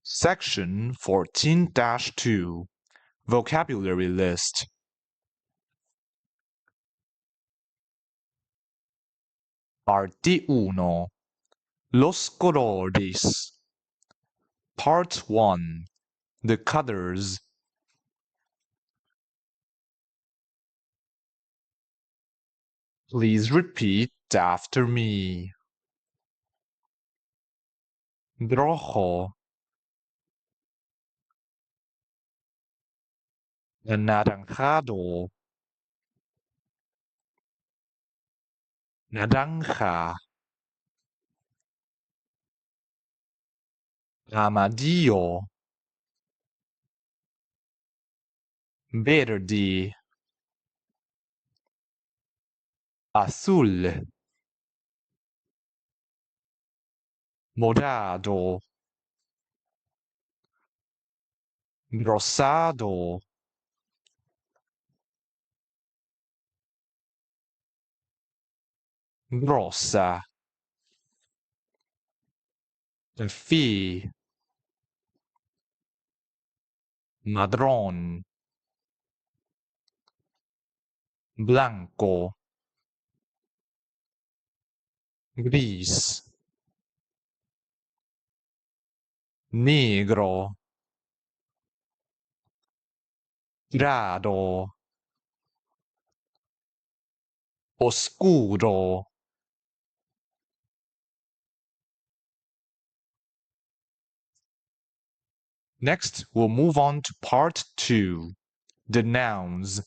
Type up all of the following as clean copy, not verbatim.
Section 14-2 Vocabulary List. Parte 1 Los colores. Part 1 The colors. Please repeat after me. Rojo, anaranjado, naranja, amarillo, verde, azul, morado, rosado, rosa, café, marrón, blanco, gris, negro, dorado, oscuro. Next, we'll move on to part 2, the nouns.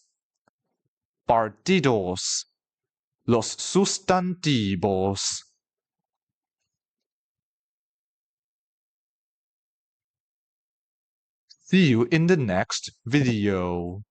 Partidos, los sustantivos. See you in the next video.